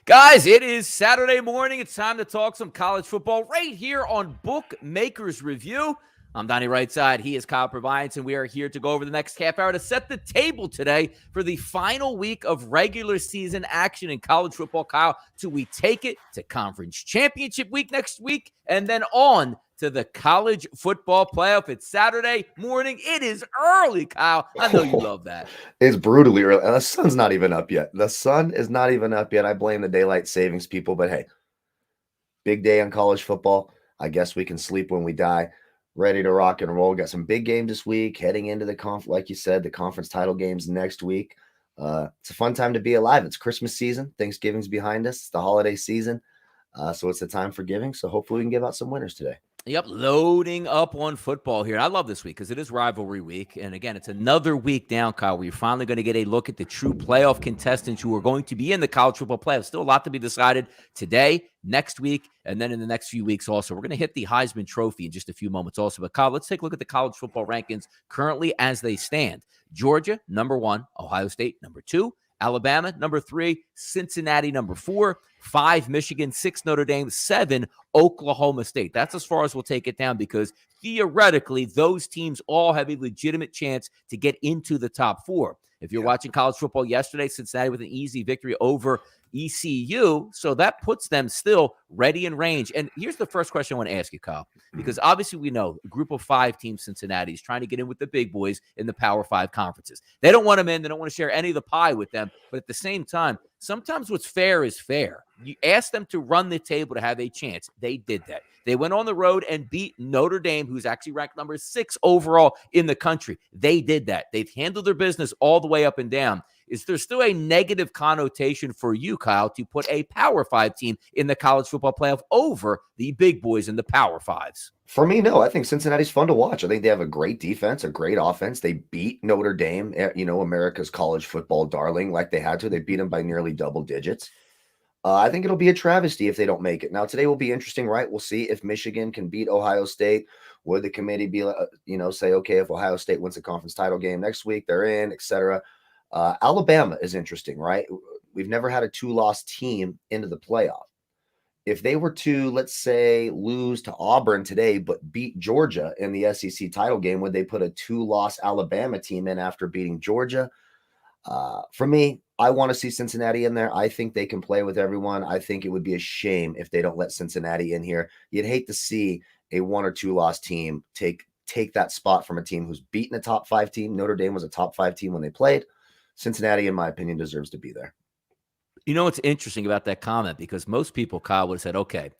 Guys, it is Saturday morning. It's time to talk some college football right here on Bookmakers Review. I'm Donnie RightSide. He is Kyle Purviance, and we are here to go over the next half hour to set the table today for the final week of regular season action in college football. Kyle, till we take it to conference championship week next week and then on to the college football playoff. It's Saturday morning. It is early, Kyle. I know you love that. It's brutally early. And the sun's not even up yet. The sun is not even up yet. I blame the daylight savings people, but hey, big day on college football. I guess we can sleep when we die. Ready to rock and roll. Got some big games this week, heading into the like you said, the conference title games next week. It's a fun time to be alive. It's Christmas season. Thanksgiving's behind us. It's the holiday season. So it's the time for giving. So hopefully we can give out some winners today. Yep, loading up on football here. I love this week because it is rivalry week. And again, it's another week down, Kyle, where you're finally going to get a look at the true playoff contestants who are going to be in the college football playoff. Still a lot to be decided today, next week, and then in the next few weeks also. We're going to hit the Heisman Trophy in just a few moments also. But Kyle, let's take a look at the college football rankings currently as they stand. Georgia, number 1. Ohio State, number 2. Alabama, number 3. Cincinnati, number 4. 5, Michigan. 6, Notre Dame. 7, Oklahoma State. That's as far as we'll take it down because theoretically, those teams all have a legitimate chance to get into the top 4. If you're watching college football yesterday, Cincinnati with an easy victory over ECU. So that puts them still ready in range. And here's the first question I want to ask you, Kyle, because obviously we know a group of 5 teams, Cincinnati, is trying to get in with the big boys in the Power 5 conferences. They don't want them in. They don't want to share any of the pie with them. But at the same time, sometimes what's fair is fair. You ask them to run the table to have a chance. They did that. They went on the road and beat Notre Dame, who's actually ranked number 6 overall in the country. They did that. They've handled their business all the way up and down. Is there still a negative connotation for you, Kyle, to put a Power 5 team in the college football playoff over the big boys in the Power 5s? For me, no. I think Cincinnati's fun to watch. I think they have a great defense, a great offense. They beat Notre Dame, America's college football darling, like they had to. They beat them by nearly double digits. I think it'll be a travesty if they don't make it. Now, today will be interesting, right? We'll see if Michigan can beat Ohio State. Would the committee be, say, okay, if Ohio State wins the conference title game next week, they're in, etc. Alabama is interesting, right? We've never had a 2-loss team into the playoff. If they were to, let's say, lose to Auburn today, but beat Georgia in the SEC title game, would they put a 2-loss Alabama team in after beating Georgia? For me, I want to see Cincinnati in there. I think they can play with everyone. I think it would be a shame if they don't let Cincinnati in here. You'd hate to see a 1 or 2 loss team take that spot from a team who's beaten a top 5 team. Notre Dame was a top 5 team when they played. Cincinnati, in my opinion, deserves to be there. You know what's interesting about that comment? Because most people, Kyle, would have said, okay,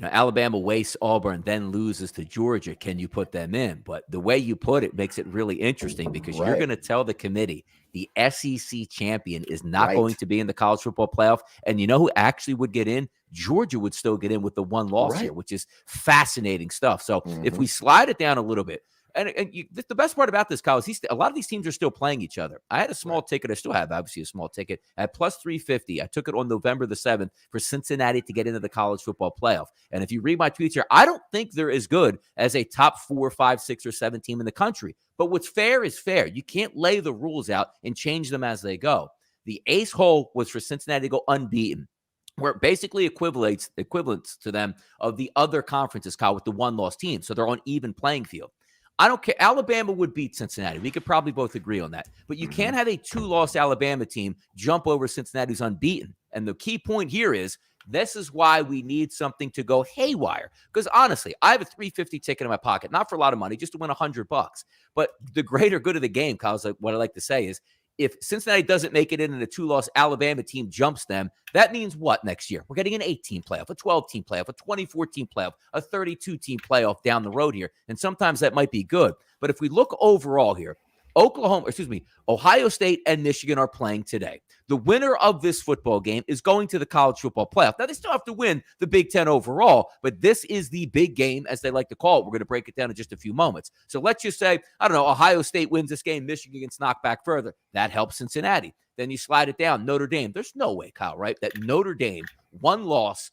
Alabama wastes Auburn, then loses to Georgia. Can you put them in? But the way you put it makes it really interesting because you're going to tell the committee the SEC champion is not going to be in the college football playoff. And you know who actually would get in? Georgia would still get in with the 1 loss here, which is fascinating stuff. So if we slide it down a little bit, the best part about this, Kyle, is a lot of these teams are still playing each other. I had a small ticket. I still have, obviously, a small ticket at plus 350. I took it on November the 7th for Cincinnati to get into the college football playoff. And if you read my tweets here, I don't think they're as good as a top 4, 5, 6, or 7 team in the country. But what's fair is fair. You can't lay the rules out and change them as they go. The ace hole was for Cincinnati to go unbeaten, where it basically equivalents to them of the other conferences, Kyle, with the 1-loss team. So they're on even playing field. I don't care. Alabama would beat Cincinnati. We could probably both agree on that. But you can't have a 2-loss Alabama team jump over Cincinnati who's unbeaten. And the key point here is this is why we need something to go haywire. Because honestly, I have a $350 ticket in my pocket, not for a lot of money, just to win $100. But the greater good of the game, Kyle, what I like to say is, if Cincinnati doesn't make it in and a 2-loss Alabama team jumps them, that means what next year? We're getting an 18 playoff, a 12-team playoff, a 24-team playoff, a 32-team playoff down the road here. And sometimes that might be good. But if we look overall here, Ohio State and Michigan are playing today. The winner of this football game is going to the college football playoff. Now, they still have to win the Big Ten overall, but this is the big game, as they like to call it. We're going to break it down in just a few moments. So let's just say, Ohio State wins this game. Michigan gets knocked back further. That helps Cincinnati. Then you slide it down. Notre Dame. There's no way, Kyle, right, that Notre Dame, 1 loss,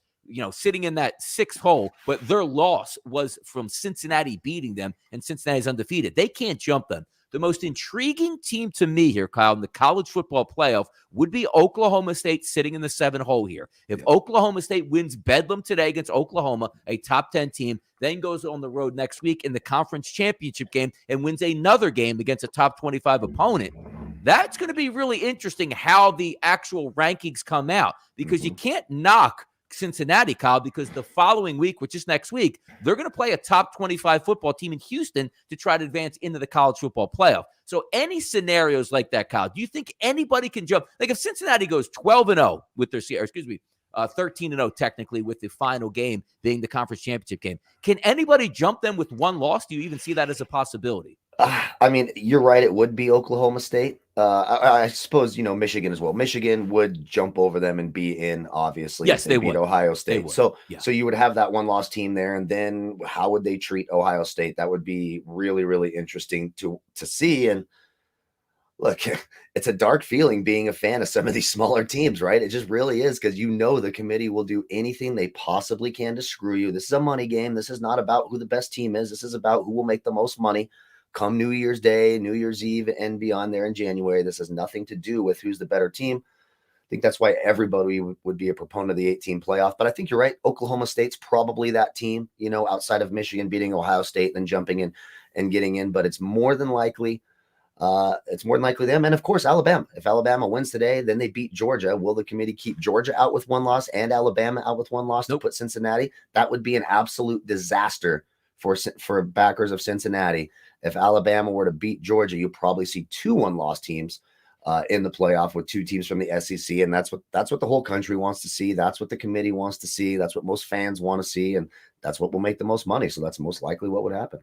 sitting in that 6th hole, but their loss was from Cincinnati beating them, and Cincinnati's undefeated. They can't jump them. The most intriguing team to me here, Kyle, in the college football playoff would be Oklahoma State sitting in the 7 hole here. If Oklahoma State wins Bedlam today against Oklahoma, a top 10 team, then goes on the road next week in the conference championship game and wins another game against a top 25 opponent, that's going to be really interesting how the actual rankings come out, because you can't knock Cincinnati, Kyle, because the following week, which is next week, they're going to play a top 25 football team in Houston to try to advance into the college football playoff. So any scenarios like that, Kyle, do you think anybody can jump? Like if Cincinnati goes 12-0 with their, 13-0 technically with the final game being the conference championship game, can anybody jump them with one loss? Do you even see that as a possibility? I mean, you're right. It would be Oklahoma State. I suppose, Michigan as well. Michigan would jump over them and be in, obviously. Yes, they beat would. Ohio State. So you would have that one-loss team there. And then how would they treat Ohio State? That would be really, really interesting to see. And look, it's a dark feeling being a fan of some of these smaller teams, right? It just really is, because the committee will do anything they possibly can to screw you. This is a money game. This is not about who the best team is. This is about who will make the most money come New Year's Day, New Year's Eve, and beyond there in January. This has nothing to do with who's the better team. I think that's why everybody would be a proponent of the 8-team playoff. But I think you're right. Oklahoma State's probably that team, outside of Michigan beating Ohio State, then jumping in and getting in. But it's more than likely them. And of course, Alabama. If Alabama wins today, then they beat Georgia. Will the committee keep Georgia out with one loss and Alabama out with one loss to put Cincinnati? That would be an absolute disaster for backers of Cincinnati. If Alabama were to beat Georgia, you'll probably see 2 one-loss teams in the playoff with 2 teams from the SEC, and that's what the whole country wants to see. That's what the committee wants to see. That's what most fans want to see, and that's what will make the most money. So that's most likely what would happen.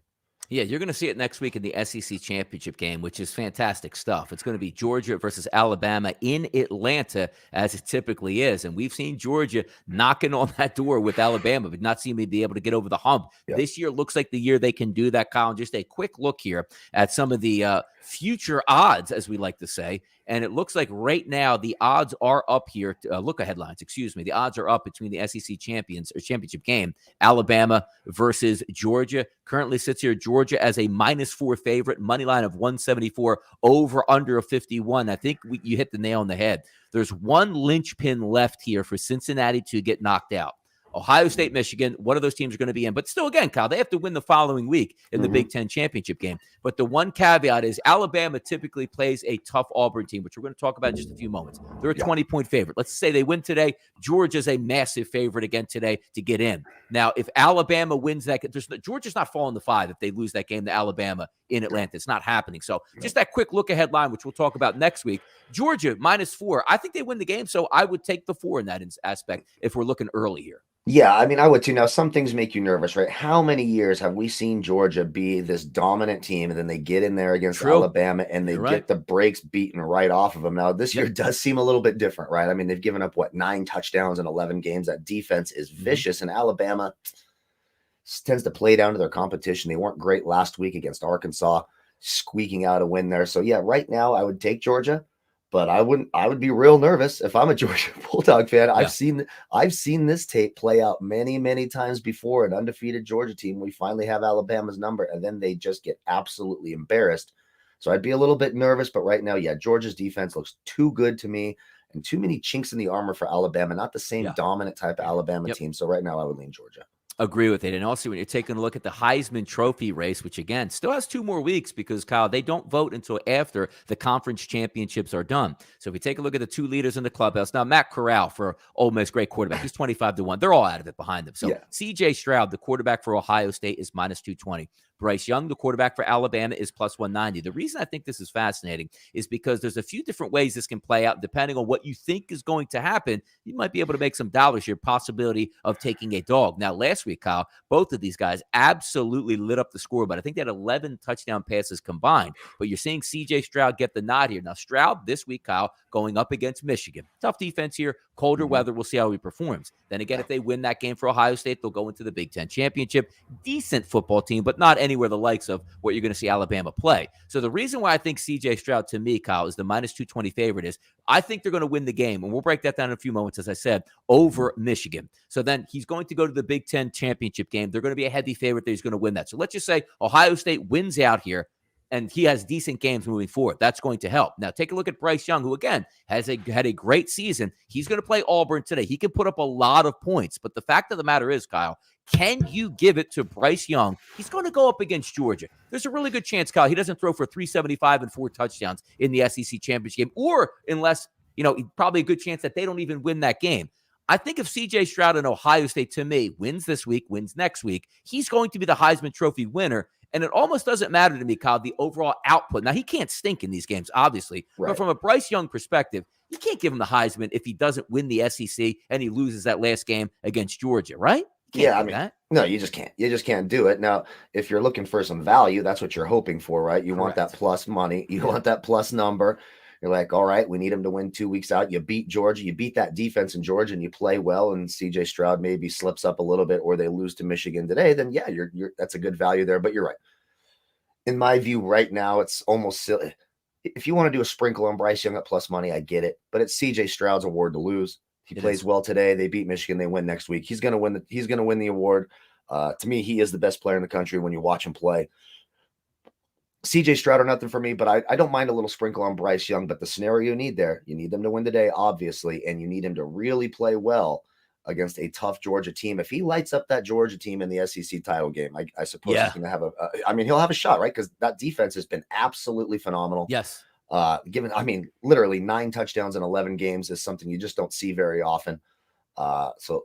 Yeah, you're going to see it next week in the SEC championship game, which is fantastic stuff. It's going to be Georgia versus Alabama in Atlanta, as it typically is. And we've seen Georgia knocking on that door with Alabama, but not seeing me be able to get over the hump. Yep. This year looks like the year they can do that, Kyle. Just a quick look here at some of the future odds, as we like to say. And it looks like right now the odds are up here. Look at headlines, excuse me. The odds are up between the SEC championship game, Alabama versus Georgia. Currently sits here Georgia as a -4 favorite, money line of 174, over under of 51. I think you hit the nail on the head. There's one linchpin left here for Cincinnati to get knocked out. Ohio State, Michigan, one of those teams are going to be in. But still, again, Kyle, they have to win the following week in the Big Ten championship game. But the one caveat is Alabama typically plays a tough Auburn team, which we're going to talk about in just a few moments. They're a 20-point favorite. Let's say they win today. Georgia's a massive favorite again today to get in. Now, if Alabama wins that, Georgia's not falling to 5 if they lose that game to Alabama in Atlanta. It's not happening. So just that quick look ahead line, which we'll talk about next week. Georgia, -4. I think they win the game, so I would take the 4 in that aspect if we're looking early here. Yeah, I mean, I would too. Now, some things make you nervous, right? How many years have we seen Georgia be this dominant team, and then they get in there against Alabama and they get the brakes beaten right off of them? Now, this year does seem a little bit different, right? I mean, they've given up, 9 touchdowns in 11 games. That defense is vicious, and Alabama tends to play down to their competition. They weren't great last week against Arkansas, squeaking out a win there. So, yeah, right now I would take Georgia. But I would be real nervous if I'm a Georgia Bulldog fan. Yeah. I've seen this tape play out many, many times before. An undefeated Georgia team, we finally have Alabama's number, and then they just get absolutely embarrassed. So I'd be a little bit nervous, but right now, Georgia's defense looks too good to me, and too many chinks in the armor for Alabama. Not the same dominant type of Alabama team. So right now I would lean Georgia. Agree with it. And also when you're taking a look at the Heisman Trophy race, which again still has 2 more weeks because, Kyle, they don't vote until after the conference championships are done. So if we take a look at the 2 leaders in the clubhouse, now Matt Corral for Ole Miss, great quarterback. He's 25-1. They're all out of it behind them. So C.J. Stroud, the quarterback for Ohio State, is -220. Bryce Young, the quarterback for Alabama, is +190. The reason I think this is fascinating is because there's a few different ways this can play out. Depending on what you think is going to happen, you might be able to make some dollars here. Possibility of taking a dog. Now, last week, Kyle, both of these guys absolutely lit up the scoreboard. I think they had 11 touchdown passes combined. But you're seeing C.J. Stroud get the nod here. Now, Stroud this week, Kyle, going up against Michigan. Tough defense here. Colder weather. We'll see how he performs. Then again, if they win that game for Ohio State, they'll go into the Big Ten championship. Decent football team, but not anywhere the likes of what you're going to see Alabama play. So the reason why I think C.J. Stroud, to me, Kyle, is the -220 favorite is I think they're going to win the game, and we'll break that down in a few moments, as I said, over Michigan. So then he's going to go to the Big Ten championship game. They're going to be a heavy favorite that he's going to win that. So let's just say Ohio State wins out here. and he has decent games moving forward. That's going to help. Now, take a look at Bryce Young, who, again, had a great season. He's going to play Auburn today. He can put up a lot of points. But the fact of the matter is, Kyle, can you give it to Bryce Young? He's going to go up against Georgia. There's a really good chance, Kyle, he doesn't throw for 375 and 4 touchdowns in the SEC championship game, or unless, probably a good chance that they don't even win that game. I think if C.J. Stroud and Ohio State, to me, wins this week, wins next week, he's going to be the Heisman Trophy winner. And it almost doesn't matter to me, Kyle, the overall output. Now, he can't stink in these games, obviously. Right. But from a Bryce Young perspective, you can't give him the Heisman if he doesn't win the SEC and he loses that last game against Georgia, right? Yeah, no, you just can't. You just can't do it. Now, if you're looking for some value, that's what you're hoping for, right? You want that plus money. You want that plus number. You're like, all right, we need him to win 2 weeks out. You beat Georgia. You beat that defense in Georgia, and you play well, and C.J. Stroud maybe slips up a little bit, or they lose to Michigan today. Then, yeah, you're that's a good value there. But you're right. In my view, right now, it's almost silly. If you want to do a sprinkle on Bryce Young at plus money, I get it. But it's C.J. Stroud's award to lose. He plays well today. They beat Michigan. They win next week. He's going to win. He's going to win the award. To me, he is the best player in the country when you watch him play. CJ Stroud are nothing for me, but I don't mind a little sprinkle on Bryce Young. But the scenario you need there, you need them to win today, obviously, and you need him to really play well against a tough Georgia team. If he lights up that Georgia team in the SEC title game, I suppose he's going to have he'll have a shot, right? Because that defense has been absolutely phenomenal. Yes. Literally 9 touchdowns in 11 games is something you just don't see very often. So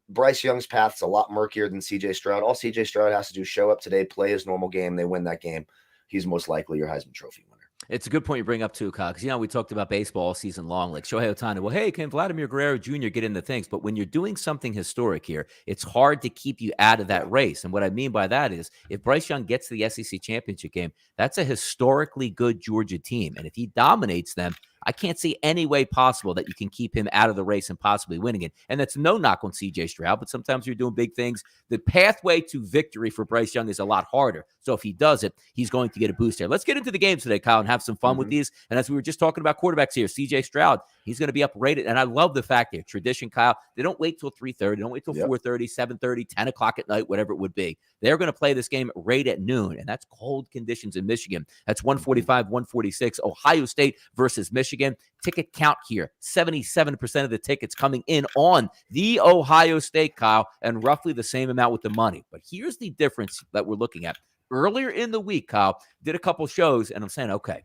Bryce Young's path's a lot murkier than CJ Stroud. All CJ Stroud has to do is show up today, play his normal game. They win that game. He's most likely your Heisman Trophy winner. It's a good point you bring up too, Kyle, because, we talked about baseball all season long, like Shohei Ohtani. Well, hey, can Vladimir Guerrero Jr. get into things? But when you're doing something historic here, it's hard to keep you out of that race. And what I mean by that is if Bryce Young gets to the SEC championship game, that's a historically good Georgia team. And if he dominates them, I can't see any way possible that you can keep him out of the race and possibly winning it. And that's no knock on CJ Stroud, but sometimes you're doing big things. The pathway to victory for Bryce Young is a lot harder. So if he does it, he's going to get a boost there. Let's get into the games today, Kyle, and have some fun with these. And as we were just talking about quarterbacks here, CJ Stroud, he's going to be uprated. And I love the fact here, tradition, Kyle, they don't wait till 3:30, they don't wait till 4:30, 7:30, 10 o'clock at night, whatever it would be. They're going to play this game right at noon, and that's cold conditions in Michigan. That's 145, 146, Ohio State versus Michigan. Ticket count here, 77% of the tickets coming in on the Ohio State, Kyle, and roughly the same amount with the money. But here's the difference that we're looking at. Earlier in the week, Kyle, did a couple shows, and I'm saying, okay,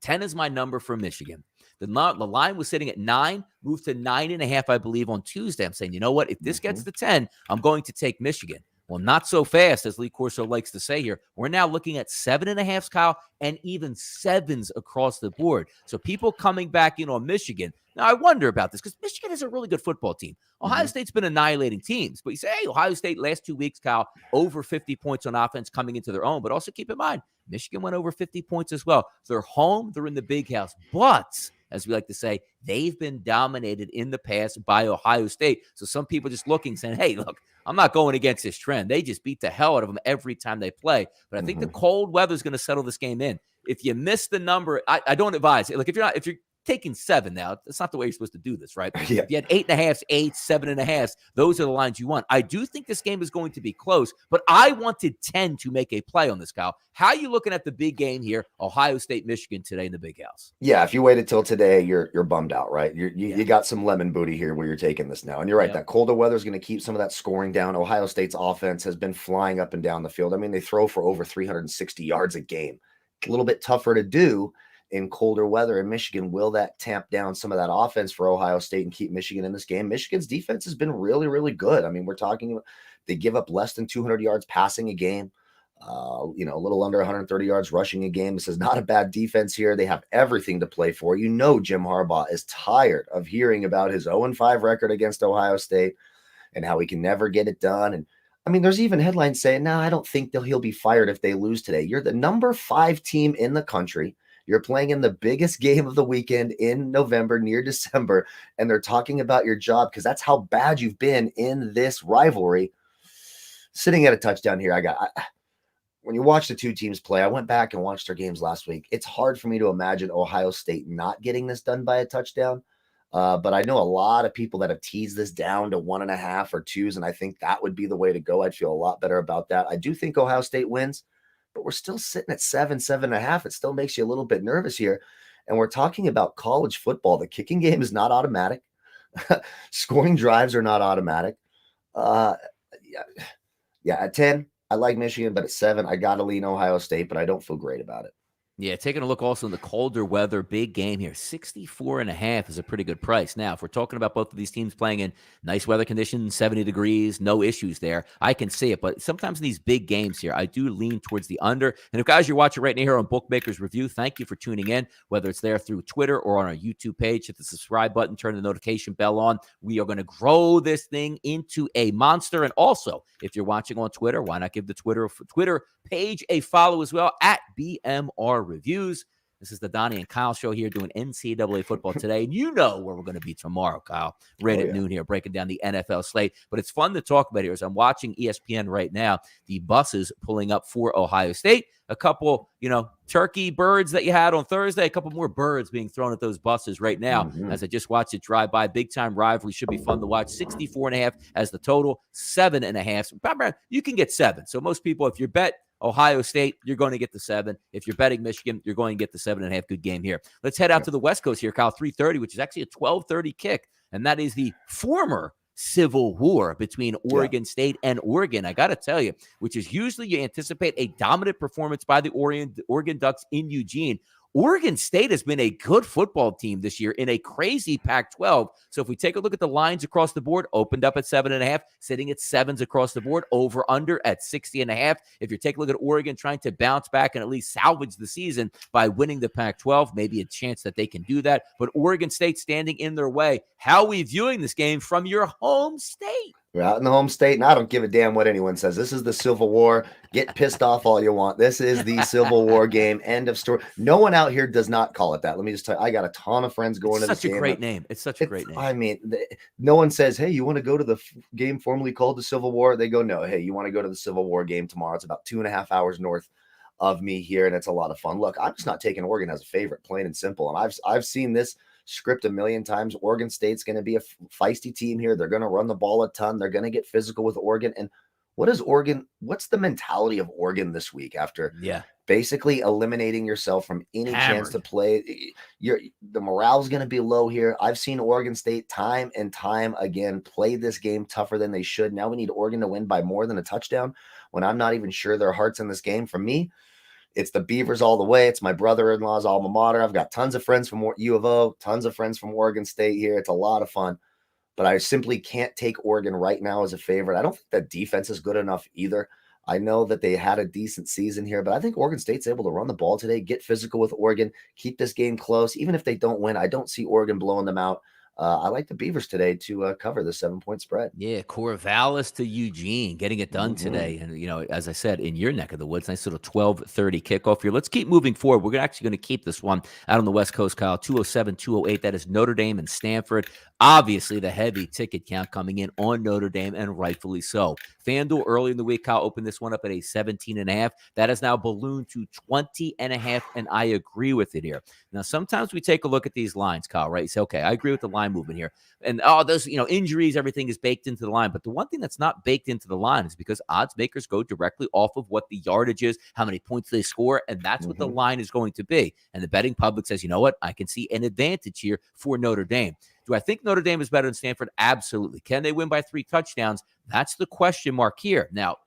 10 is my number for Michigan. The line was sitting at 9, moved to 9.5, I believe, on Tuesday. I'm saying, you know what? If this gets to 10, I'm going to take Michigan. Well, not so fast, as Lee Corso likes to say here. We're now looking at 7.5, Kyle, and even 7s across the board. So people coming back in on Michigan. Now, I wonder about this because Michigan is a really good football team. Ohio State's been annihilating teams. But you say, hey, Ohio State last 2 weeks, Kyle, over 50 points on offense coming into their own. But also keep in mind, Michigan went over 50 points as well. They're home. They're in the big house. But as we like to say, they've been dominated in the past by Ohio State. So some people just looking, saying, hey, look, I'm not going against this trend. They just beat the hell out of them every time they play. But I think the cold weather is going to settle this game in. If you miss the number, I don't advise it. Like if you're taking 7 now, that's not the way you're supposed to do this, right? Yeah. If you had 8.5, 8, 7.5, those are the lines you want. I do think this game is going to be close, but I wanted 10 to make a play on this, Kyle. How are you looking at the big game here, Ohio State, Michigan today in the big house? Yeah, if you waited till today, you're bummed out, right? You got some lemon booty here where you're taking this now. And you're right, that colder weather is going to keep some of that scoring down. Ohio State's offense has been flying up and down the field. I mean, they throw for over 360 yards a game. A little bit tougher to do in colder weather in Michigan. Will that tamp down some of that offense for Ohio State and keep Michigan in this game? Michigan's defense has been really, really good. I mean, we're talking, they give up less than 200 yards passing a game, a little under 130 yards rushing a game. This is not a bad defense here. They have everything to play for. Jim Harbaugh is tired of hearing about his 0-5 record against Ohio State and how he can never get it done. And I mean, there's even headlines saying, no, I don't think he'll be fired if they lose today. You're the number 5 team in the country. You're playing in the biggest game of the weekend in November, near December, and they're talking about your job because that's how bad you've been in this rivalry. Sitting at a touchdown here, when you watch the two teams play, I went back and watched their games last week. It's hard for me to imagine Ohio State not getting this done by a touchdown. But I know a lot of people that have teased this down to 1.5 or 2s, and I think that would be the way to go. I'd feel a lot better about that. I do think Ohio State wins, but we're still sitting at 7.5. It still makes you a little bit nervous here. And we're talking about college football. The kicking game is not automatic. Scoring drives are not automatic. Yeah, at 10, I like Michigan, but at 7, I got to lean Ohio State, but I don't feel great about it. Yeah, taking a look also in the colder weather, big game here. 64.5 is a pretty good price. Now, if we're talking about both of these teams playing in nice weather conditions, 70 degrees, no issues there, I can see it. But sometimes in these big games here, I do lean towards the under. And if guys, you're watching right now here on Bookmakers Review, thank you for tuning in, whether it's there through Twitter or on our YouTube page. Hit the subscribe button, turn the notification bell on. We are going to grow this thing into a monster. And also, if you're watching on Twitter, why not give the Twitter page a follow as well at BMR Reviews. This is the Donnie and Kyle Show here doing NCAA football today. And you know where we're going to be tomorrow, Kyle, right at noon here, breaking down the NFL slate. But it's fun to talk about here as I'm watching ESPN right now, the buses pulling up for Ohio State. A couple, turkey birds that you had on Thursday, a couple more birds being thrown at those buses right now as I just watched it drive by. Big time rivalry. Should be fun to watch. 64.5 as the total, 7.5. You can get 7. So most people, if you bet Ohio State, you're going to get the 7. If you're betting Michigan, you're going to get the 7.5. Good game here. Let's head out to the West Coast here, Kyle. 3:30, which is actually a 12:30 kick, and that is the former Civil War between Oregon State and Oregon. I got to tell you, which is usually you anticipate a dominant performance by the Oregon Ducks in Eugene. Oregon State has been a good football team this year in a crazy Pac-12. So if we take a look at the lines across the board, opened up at 7.5, sitting at 7s across the board, over under at 60.5. If you take a look at Oregon trying to bounce back and at least salvage the season by winning the Pac-12, maybe a chance that they can do that. But Oregon State standing in their way. How are we viewing this game from your home state? We're out in the home state, and I don't give a damn what anyone says. This is the Civil War. Get pissed off all you want. This is the Civil War game. End of story. No one out here does not call it that. Let me just tell you, I got a ton of friends going to this game. Such a great name. It's such a great name. I mean, no one says, hey, you want to go to the game formerly called the Civil War? They go, no. Hey, you want to go to the Civil War game tomorrow? It's about 2.5 hours north of me here, and it's a lot of fun. Look, I'm just not taking Oregon as a favorite, plain and simple. And I've seen this script a million times. Oregon State's going to be a feisty team here. They're going to run the ball a ton. They're going to get physical with Oregon. And what's the mentality of Oregon this week after basically eliminating yourself from any chance to play? The morale's going to be low here. I've seen Oregon State time and time again play this game tougher than they should. Now we need Oregon to win by more than a touchdown when I'm not even sure their heart's in this game. For me, it's the Beavers all the way. It's my brother-in-law's alma mater. I've got tons of friends from U of O, tons of friends from Oregon State here. It's a lot of fun, but I simply can't take Oregon right now as a favorite. I don't think that defense is good enough either. I know that they had a decent season here, but I think Oregon State's able to run the ball today, get physical with Oregon, keep this game close. Even if they don't win, I don't see Oregon blowing them out. I like the Beavers today to cover the 7-point spread. Yeah, Corvallis to Eugene, getting it done today. And, as I said, in your neck of the woods, nice little 12:30 kickoff here. Let's keep moving forward. We're actually going to keep this one out on the West Coast, Kyle. 207, 208. That is Notre Dame and Stanford. Obviously, the heavy ticket count coming in on Notre Dame, and rightfully so. FanDuel early in the week, Kyle opened this one up at a 17.5. That has now ballooned to 20.5, and I agree with it here. Now, sometimes we take a look at these lines, Kyle, right? You say, okay, I agree with the line movement here. And, those, injuries, everything is baked into the line. But the one thing that's not baked into the line is because odds makers go directly off of what the yardage is, how many points they score, and that's what the line is going to be. And the betting public says, you know what? I can see an advantage here for Notre Dame. Do I think Notre Dame is better than Stanford? Absolutely. Can they win by 3 touchdowns? That's the question mark here. Now,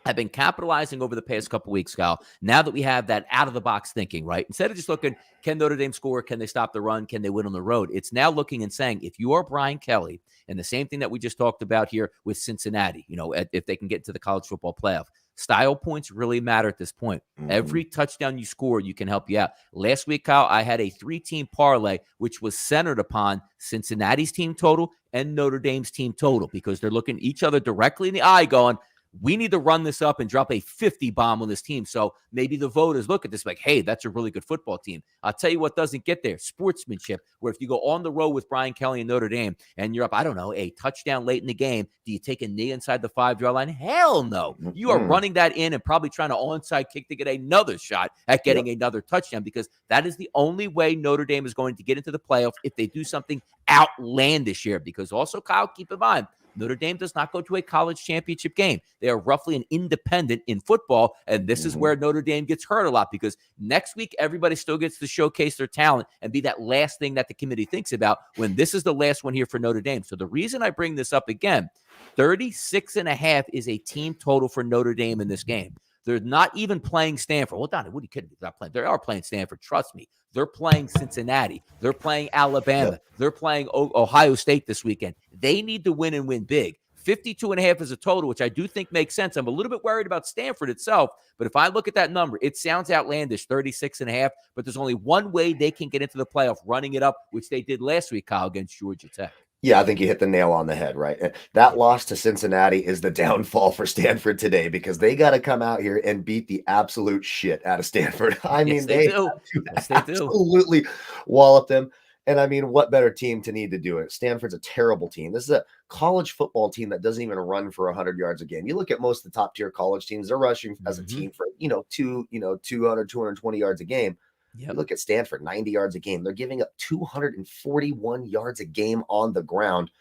I've been capitalizing over the past couple weeks, Kyle, now that we have that out-of-the-box thinking, right? Instead of just looking, can Notre Dame score? Can they stop the run? Can they win on the road? It's now looking and saying, if you are Brian Kelly, and the same thing that we just talked about here with Cincinnati, if they can get into the college football playoff, style points really matter at this point. Every touchdown you score, you can help you out. Last week, Kyle, I had a 3-team parlay, which was centered upon Cincinnati's team total and Notre Dame's team total, because they're looking each other directly in the eye going, we need to run this up and drop a 50 bomb on this team. So maybe the voters look at this like, hey, that's a really good football team. I'll tell you what doesn't get there. Sportsmanship, where if you go on the road with Brian Kelly and Notre Dame and you're up, I don't know, a touchdown late in the game, do you take a knee inside the 5-yard line? Hell no. You are running that in and probably trying to onside kick to get another shot at getting another touchdown, because that is the only way Notre Dame is going to get into the playoffs if they do something outlandish here. Because also, Kyle, keep in mind, Notre Dame does not go to a college championship game. They are roughly an independent in football, and this is where Notre Dame gets hurt a lot, because next week everybody still gets to showcase their talent and be that last thing that the committee thinks about, when this is the last one here for Notre Dame. So the reason I bring this up again, 36.5 is a team total for Notre Dame in this game. They're not even playing Stanford. Well, Donnie, what are you kidding me? They're not playing. They are playing Stanford. Trust me. They're playing Cincinnati. They're playing Alabama. Yep. They're playing Ohio State this weekend. They need to win and win big. 52.5 is a total, which I do think makes sense. I'm a little bit worried about Stanford itself, but if I look at that number, it sounds outlandish, 36.5, but there's only one way they can get into the playoff, running it up, which they did last week, Kyle, against Georgia Tech. Yeah, I think you hit the nail on the head, right? That loss to Cincinnati is the downfall for Stanford today, because they got to come out here and beat the absolute shit out of Stanford. I mean, they do. Yes, they do. Absolutely wallop them. And I mean, what better team to need to do it? Stanford's a terrible team. This is a college football team that doesn't even run for 100 yards a game. You look at most of the top tier college teams, they're rushing as a team for, 200, 220 yards a game. Yep. You look at Stanford, 90 yards a game. They're giving up 241 yards a game on the ground.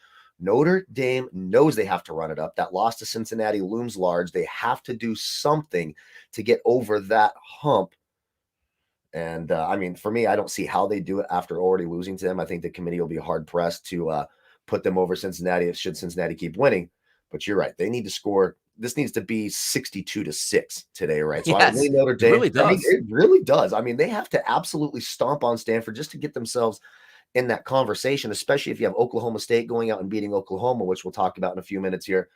Notre Dame knows they have to run it up. That loss to Cincinnati looms large. They have to do something to get over that hump. And I mean, for me, I don't see how they do it after already losing to them. I think the committee will be hard pressed to put them over Cincinnati should Cincinnati keep winning. But you're right. They need to score. This needs to be 62-6 today, right? So yes, I really Notre Dame. It really does. I mean, it really does. I mean, they have to absolutely stomp on Stanford just to get themselves in that conversation, especially if you have Oklahoma State going out and beating Oklahoma, which we'll talk about in a few minutes here.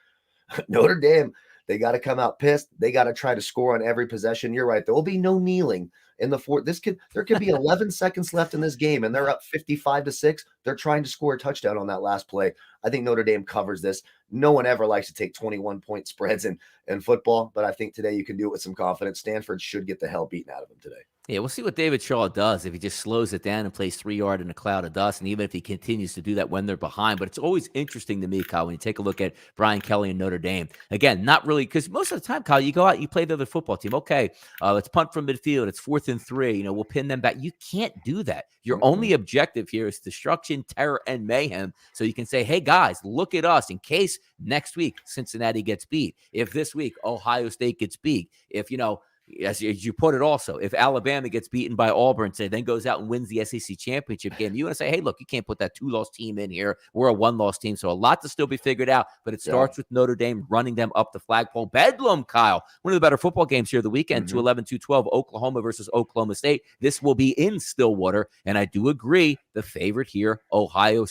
Notre Dame, they got to come out pissed. They got to try to score on every possession. You're right. There will be no kneeling in the fourth. There could be 11 seconds left in this game, and they're up 55-6. They're trying to score a touchdown on that last play. I think Notre Dame covers this. No one ever likes to take 21-point spreads in football, but I think today you can do it with some confidence. Stanford should get the hell beaten out of them today. Yeah, we'll see what David Shaw does, if he just slows it down and plays 3 yard in a cloud of dust, and even if he continues to do that when they're behind. But it's always interesting to me, Kyle, when you take a look at Brian Kelly and Notre Dame. Again, not really, because most of the time, Kyle, you go out, you play the other football team. Okay, let's punt from midfield. It's 4th and 3. We'll pin them back. You can't do that. Your only objective here is destruction, terror, and mayhem. So you can say, hey, guys, look at us in case next week Cincinnati gets beat. If this week Ohio State gets beat. If, as you put it also, if Alabama gets beaten by Auburn, say, then goes out and wins the SEC championship game, you want to say, hey, look, you can't put that 2-loss team in here. We're a 1-loss team. So a lot to still be figured out, but it starts with Notre Dame running them up the flagpole. Bedlam, Kyle, one of the better football games here of the weekend, 2-11, 2-12, Oklahoma versus Oklahoma State. This will be in Stillwater, and I do agree, the favorite here, Oklahoma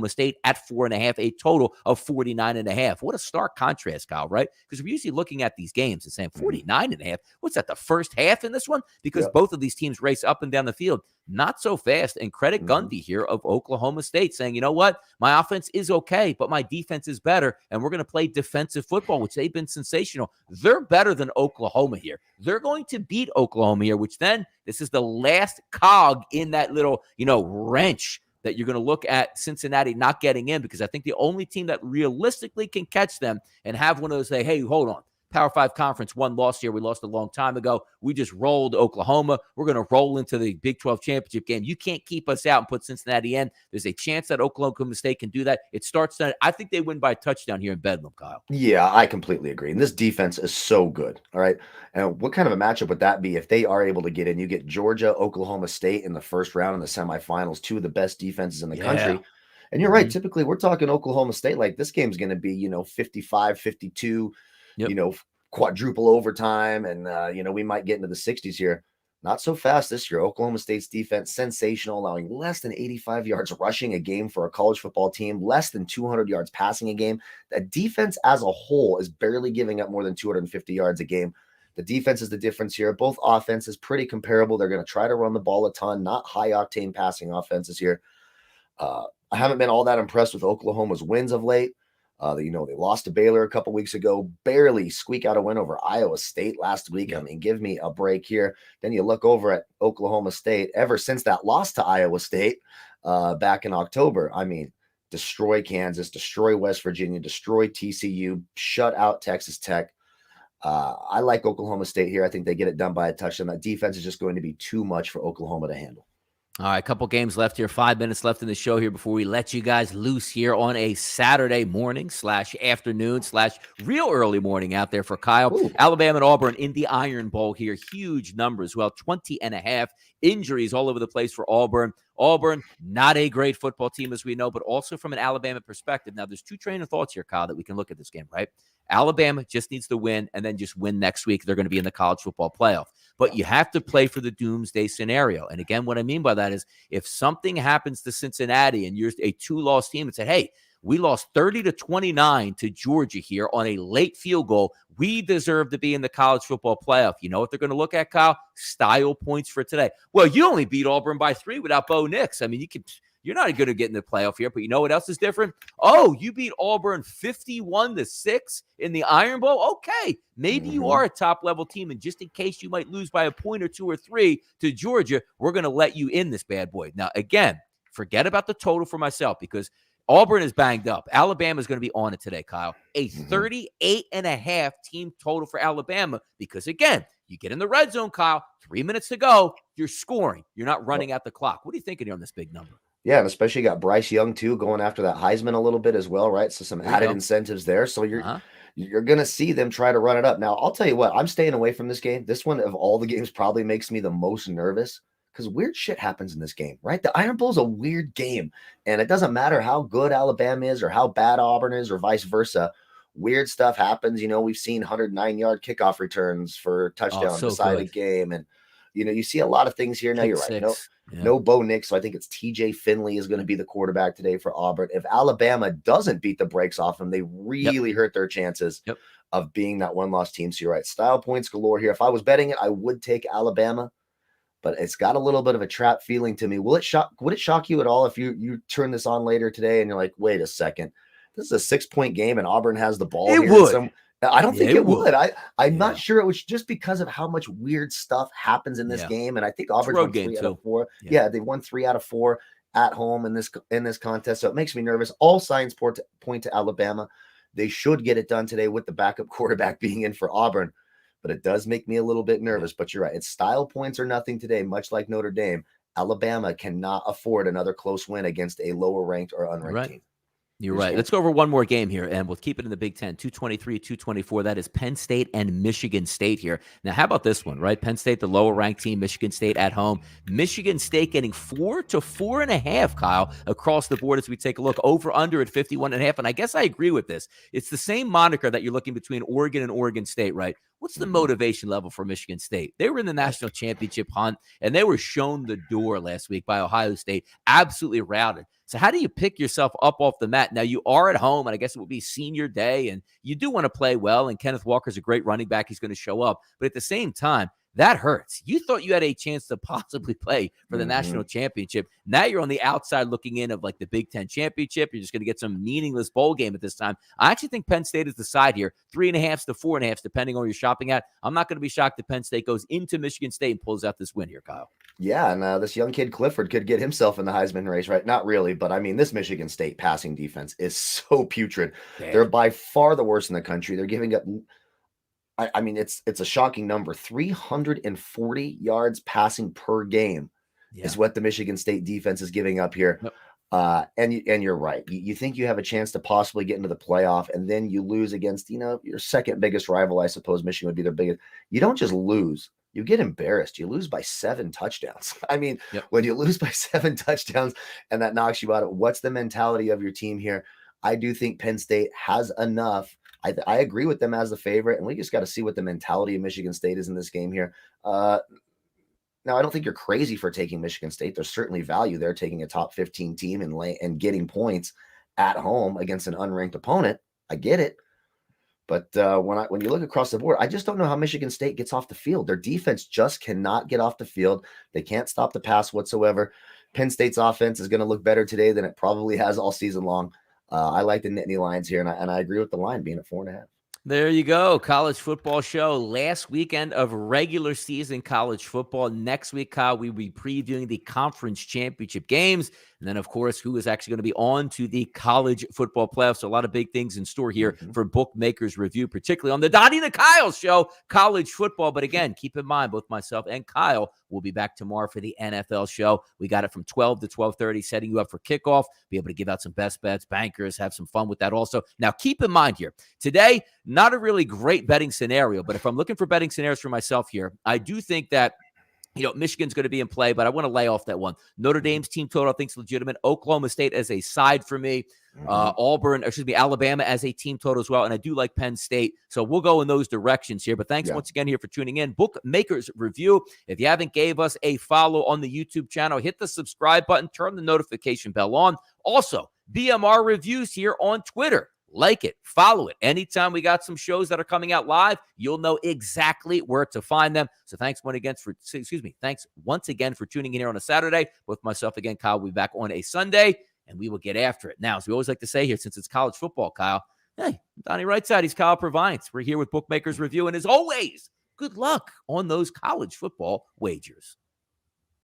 State at 4.5, a total of 49.5. What a stark contrast, Kyle, right? Because we're usually looking at these games and saying 49.5. What's that, the first half in this one? Because both of these teams race up and down the field. Not so fast. And credit Gundy here of Oklahoma State saying, you know what? My offense is okay, but my defense is better. And we're going to play defensive football, which they've been sensational. They're better than Oklahoma here. They're going to beat Oklahoma here, which then this is the last cog in that little, wrench that you're going to look at Cincinnati not getting in, because I think the only team that realistically can catch them and have one of those say, hey, hold on, Power 5 conference, one loss here. We lost a long time ago. We just rolled Oklahoma. We're going to roll into the Big 12 championship game. You can't keep us out and put Cincinnati in. There's a chance that Oklahoma State can do that. It starts tonight. I think they win by a touchdown here in Bedlam, Kyle. Yeah, I completely agree. And this defense is so good. All right. And what kind of a matchup would that be if they are able to get in? You get Georgia, Oklahoma State in the first round in the semifinals, two of the best defenses in the country. And you're right. Typically, we're talking Oklahoma State. Like, this game's going to be, 55, 52, quadruple overtime. And, we might get into the 60s here. Not so fast this year. Oklahoma State's defense, sensational, allowing less than 85 yards rushing a game for a college football team, less than 200 yards passing a game. The defense as a whole is barely giving up more than 250 yards a game. The defense is the difference here. Both offenses pretty comparable. They're going to try to run the ball a ton, not high-octane passing offenses here. I haven't been all that impressed with Oklahoma's wins of late. They lost to Baylor a couple weeks ago, barely squeak out a win over Iowa State last week. I mean, give me a break here. Then you look over at Oklahoma State. Ever since that loss to Iowa State back in October, I mean, destroy Kansas, destroy West Virginia, destroy TCU, shut out Texas Tech. I like Oklahoma State here. I think they get it done by a touchdown. That defense is just going to be too much for Oklahoma to handle. All right, a couple games left here. 5 minutes left in the show here before we let you guys loose here on a Saturday morning / afternoon / real early morning out there for Kyle. Ooh. Alabama and Auburn in the Iron Bowl here. Huge numbers. Well, 20.5 injuries all over the place for Auburn. Auburn, not a great football team as we know, but also from an Alabama perspective. Now, there's two train of thoughts here, Kyle, that we can look at this game, right? Alabama just needs to win and then just win next week. They're going to be in the college football playoff. But you have to play for the doomsday scenario. And again, what I mean by that is if something happens to Cincinnati and you're a two-loss team and say, hey, we lost 30-29 to Georgia here on a late field goal, we deserve to be in the college football playoff. You know what they're going to look at, Kyle? Style points for today. Well, you only beat Auburn by 3 without Bo Nix. I mean, you're not going to get in the playoff here, but you know what else is different? Oh, you beat Auburn 51-6 in the Iron Bowl? Okay, maybe you are a top-level team, and just in case you might lose by a point or 2 or 3 to Georgia, we're going to let you in this bad boy. Now, again, forget about the total for myself because Auburn is banged up. Alabama is going to be on it today, Kyle. A 38.5 team total for Alabama because, again, you get in the red zone, Kyle, 3 minutes to go, you're scoring. You're not running out the clock. What are you thinking here on this big number? Yeah, and especially you got Bryce Young too going after that Heisman a little bit as well, right? So some added incentives there. So you're going to see them try to run it up. Now, I'll tell you what, I'm staying away from this game. This one of all the games probably makes me the most nervous because weird shit happens in this game, right? The Iron Bowl is a weird game, and it doesn't matter how good Alabama is or how bad Auburn is or vice versa. Weird stuff happens. You know, we've seen 109-yard kickoff returns for touchdowns beside a game, and you see a lot of things here. Now you're right. No Bo Nix, so I think it's TJ Finley is going to be the quarterback today for Auburn. If Alabama doesn't beat the brakes off them, they really hurt their chances of being that one-loss team. So you're right. Style points galore here. If I was betting it, I would take Alabama, but it's got a little bit of a trap feeling to me. Would it shock you at all if you turn this on later today and you're like, wait a second, this is a 6-point game and Auburn has the ball? It would. I don't think it would. I'm not sure it was just because of how much weird stuff happens in this game. And I think Auburn's won 3 out of 4. Yeah, they won 3 out of 4 at home in this contest. So it makes me nervous. All signs point to Alabama. They should get it done today with the backup quarterback being in for Auburn. But it does make me a little bit nervous. But you're right. It's style points or nothing today, much like Notre Dame. Alabama cannot afford another close win against a lower ranked or unranked team. You're right. Let's go over one more game here, and we'll keep it in the Big Ten. 223, 224. That is Penn State and Michigan State here. Now, how about this one, right? Penn State, the lower-ranked team. Michigan State at home. Michigan State getting 4 to 4.5, Kyle, across the board as we take a look. Over/under at 51.5, and I guess I agree with this. It's the same moniker that you're looking between Oregon and Oregon State, right? What's the motivation level for Michigan State? They were in the national championship hunt, and they were shown the door last week by Ohio State, absolutely routed. So how do you pick yourself up off the mat? Now, you are at home, and I guess it will be senior day, and you do want to play well, and Kenneth Walker's a great running back. He's going to show up. But at the same time, that hurts. You thought you had a chance to possibly play for the national championship. Now you're on the outside looking in of like the Big Ten championship. You're just going to get some meaningless bowl game at this time. I actually think Penn State is the side here. 3.5 to 4.5, depending on where you're shopping at. I'm not going to be shocked if Penn State goes into Michigan State and pulls out this win here, Kyle. Yeah, and this young kid Clifford could get himself in the Heisman race, right? Not really, but I mean, this Michigan State passing defense is so putrid. They're by far the worst in the country. They're giving up, I mean, it's a shocking number. 340 yards passing per game is what the Michigan State defense is giving up here. And you're right. You think you have a chance to possibly get into the playoff, and then you lose against, your second biggest rival. I suppose Michigan would be their biggest. You don't just lose. You get embarrassed. You lose by 7 touchdowns. I mean, when you lose by 7 touchdowns and that knocks you out, what's the mentality of your team here? I do think Penn State has enough. I agree with them as the favorite, and we just got to see what the mentality of Michigan State is in this game here. Now, I don't think you're crazy for taking Michigan State. There's certainly value there, taking a top 15 team and getting points at home against an unranked opponent. I get it. But when you look across the board, I just don't know how Michigan State gets off the field. Their defense just cannot get off the field. They can't stop the pass whatsoever. Penn State's offense is going to look better today than it probably has all season long. I like the Nittany Lions here, and I agree with the line being at 4.5. There you go. College football show. Last weekend of regular season college football. Next week, Kyle, we'll be previewing the conference championship games. And then, of course, who is actually going to be on to the college football playoffs. So a lot of big things in store here for Bookmakers Review, particularly on the Donnie and Kyle Show, college football. But again, keep in mind, both myself and Kyle will be back tomorrow for the NFL show. We got it from 12 to 12:30, setting you up for kickoff, be able to give out some best bets, bankers, have some fun with that also. Now, keep in mind here, today, not a really great betting scenario, but if I'm looking for betting scenarios for myself here, I do think that Michigan's going to be in play, but I want to lay off that one. Notre Dame's team total I think is legitimate. Oklahoma State as a side for me. Alabama as a team total as well. And I do like Penn State. So we'll go in those directions here. But thanks once again here for tuning in. Bookmakers Review. If you haven't gave us a follow on the YouTube channel, hit the subscribe button, turn the notification bell on. Also, BMR Reviews here on Twitter. Like it, follow it. Anytime we got some shows that are coming out live, you'll know exactly where to find them. So thanks once again for tuning in here on a Saturday. With myself again, Kyle will be back on a Sunday, and we will get after it. Now, as we always like to say here, since it's college football, Kyle, hey, Donnie RightSide, he's Kyle Purviance. We're here with Bookmakers Review, and as always, good luck on those college football wagers.